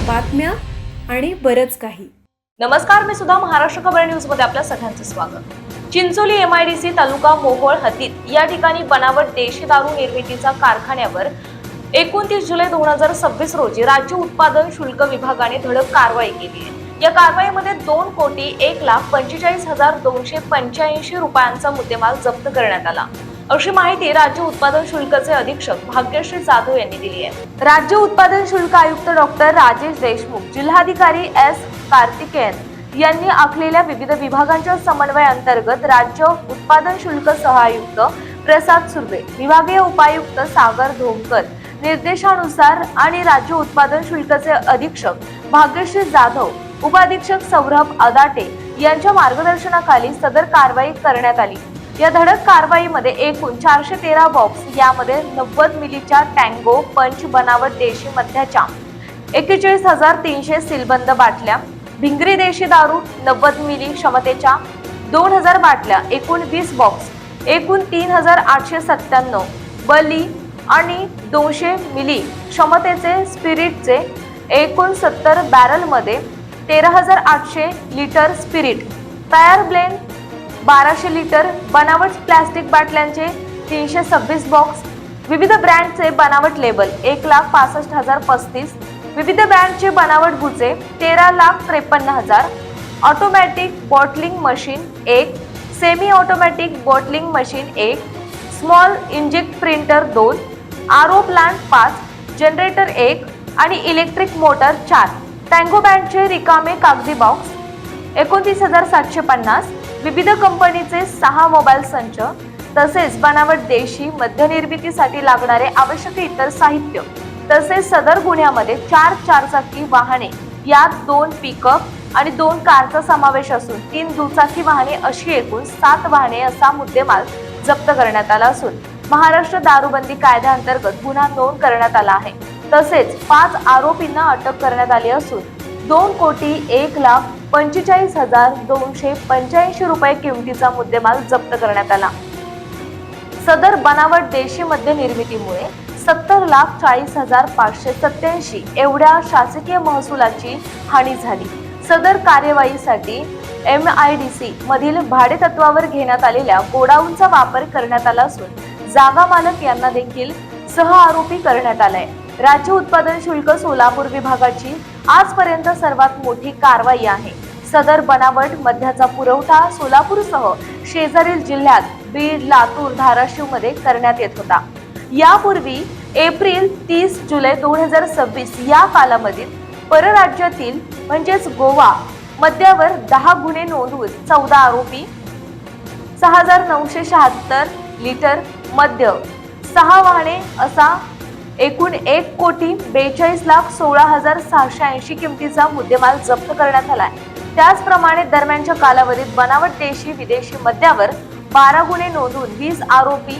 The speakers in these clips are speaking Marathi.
बातम्या आणि बरंच काही. नमस्कार, मी सुद्धा महाराष्ट्र खबर न्यूज मध्ये आपल्या सगळ्यांचं स्वागत. चिंचोली MIDC तालुका मोहोळ हद्दीत या ठिकाणी बनावट देशी दारू निर्मितीचा कारखान्यावर 29 जुलै 2026 रोजी राज्य उत्पादन शुल्क विभागाने धडक कारवाई केली आहे. या कारवाईमध्ये 2,45,285 रुपयांचा मुद्देमाल जप्त करण्यात आला, अशी माहिती राज्य उत्पादन शुल्कचे अधीक्षक भाग्यश्री जाधव यांनी दिली आहे. राज्य उत्पादन शुल्क आयुक्त डॉक्टर राजेश देशमुख, जिल्हाधिकारी S कार्तिकेयन यांनी आखलेल्या विविध विभागांच्या समन्वय अंतर्गत राज्य उत्पादन शुल्क सहआयुक्त प्रसाद सुर्वे, विभागीय उपायुक्त सागर धोमकर निर्देशानुसार आणि राज्य उत्पादन शुल्कचे अधीक्षक भाग्यश्री जाधव, उपाधीक्षक सौरभ अदाटे यांच्या मार्गदर्शनाखाली सदर कारवाई करण्यात आली. या धडक कारवाईमध्ये एकूण 413 बॉक्स, यामध्ये 90 मिलीच्या टँगो पंच बनावट देशी मद्याच्या 41,300 सीलबंद बाटल्या, भिंगरी देशी दारू 90 मिली क्षमतेच्या 2,000 बाटल्या, एकूण 20 बॉक्स, एकूण 3,897 बली आणि 200 मिली क्षमतेचे स्पिरिटचे एकूण 70 बॅरलमध्ये 13,800 लिटर स्पिरिट, तयार ब्लेंड 1200 लिटर, बनावट प्लास्टिक बाटल्यांचे 326 बॉक्स, विविध ब्रँडचे बनावट लेबल 1,65,035, विविध ब्रँडचे बनावट बुचे 13,53,000, automatic bottling machine 1, semi automatic bottling machine 1, small inject printer 2, RO plant 5, generator 1 आणि इलेक्ट्रिक मोटर 4, टँगो बँडचे रिकामे कागदी बॉक्स 29,750, विविध कंपनीचे 6 मोबाईल संच, तसेच बनावट देशी मद्य निर्मितीसाठी लागणारे आवश्यक इतर साहित्य, तसेच सदर गुन्ह्यामध्ये 4 चारचाकी वाहने, यात 2 पिकअप आणि 2 कारचा समावेश असून 3 दुचाकी वाहने अशी एकूण 7 वाहने असा मुद्देमाल जप्त करण्यात आला असून महाराष्ट्र दारूबंदी कायद्याअंतर्गत गुन्हा नोंद करण्यात आला आहे. तसेच 5 आरोपींना अटक करण्यात आली असून 2,45,285 रुपये किमतीचा मुद्देमाल जप्त करण्यात आला. सदर बनावट देशी मद्य निर्मितीमुळे 70,40,587 एवढ्या शासकीय महसुलाची हानी झाली. सदर कार्यवाहीसाठी MIDC मधील भाडेतत्वावर घेण्यात आलेल्या गोडाऊनचा वापर करण्यात आला असून जागा मालक यांना देखील सह आरोपी करण्यात आलाय. राज्य उत्पादन शुल्क सोलापूर विभागाची आजपर्यंत सर्वात मोठी कारवाई आहे. सदर बनावट मद्याचा पुरवठा सोलापूरसह शेजारील जिल्ह्यात बीड, लातूर, धाराशिव मध्ये करण्यात येत होता. यापूर्वी एप्रिल 30 जुलै 2026 या कालावधीत परराज्यातील म्हणजेच गोवा मद्यावर 10 गुन्हे नोंदवून 14 आरोपी, 6,976 लिटर मद्य, 6 वाहने असा एकूण 1,42,16,680 किमतीचा मुद्देमाल जप्त करण्यात आलाय. त्याचप्रमाणे दरम्यानच्या कालावधीत बनावट देशी विदेशी मद्यावर 12 गुन्हे नोंदवून 20 आरोपी,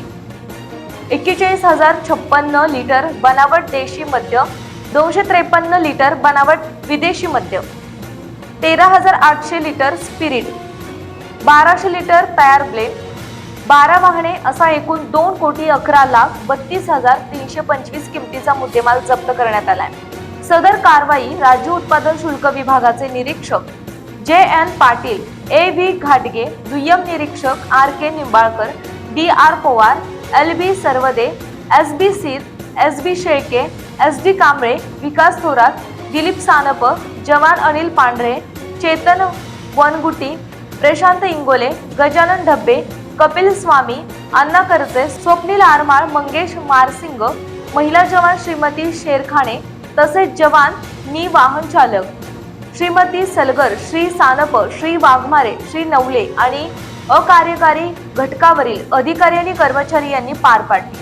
41,056 लिटर बनावट देशी मद्य, 253 लिटर बनावट विदेशी मद्य, 13,800 लिटर स्पिरिट, 1200 लिटर तयार ब्लेंड, 12 वाहने असा एकूण 2,11,32,325 किमतीचा मुद्देमाल जप्त करण्यात आलाय. सदर कारवाई राज्य उत्पादन शुल्क विभागाचे निरीक्षक JN पाटील, AV घाटगे, दुय्यम निरीक्षक RK Nimbalkar, DR Pawar, LB Sarvade, SB सीर, SB शेळके, SD कांबळे, विकास थोरात, दिलीप सानप, जवान अनिल पांढरे, चेतन वनगुटी, प्रशांत इंगोले, गजानन ढब्बे, कपिल स्वामी, अण्णा करजे, स्वप्नील आरमाळ, मंगेश मारसिंग, महिला जवान श्रीमती शेरखाने, तसेच जवान मी वाहन चालक श्रीमती सलगर, श्री सानप, श्री वाघमारे, श्री नवले आणि अकार्यकारी घटकावरील अधिकारी आणि कर्मचारी यांनी पार पाडली.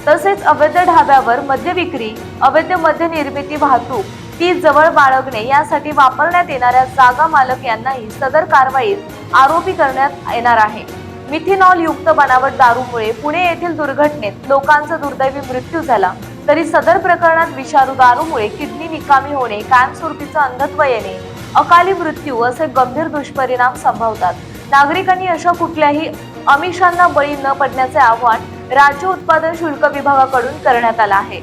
तसेच अवैध ढाब्यावर मद्य विक्री, अवैध मद्य निर्मिती, वाहतूक ती जवळ बाळगणे यासाठी वापरण्यात येणाऱ्या जागा मालक यांनाही सदर कारवाईत आरोपी करण्यात येणार आहे. मिथेनॉल युक्त बनावट दारूमुळे पुणे येथील दुर्घटनेत लोकांचा दुर्दैवी मृत्यू झाला, तरी सदर प्रकरणात विषारू दारूमुळे किडनी निकामी होणे, कायमस्वरूपीचं अंधत्व येणे, अकाली मृत्यू असे गंभीर दुष्परिणाम संभवतात. नागरिकांनी अशा कुठल्याही आमिषांना बळी न पडण्याचे आवाहन राज्य उत्पादन शुल्क विभागाकडून करण्यात आले आहे.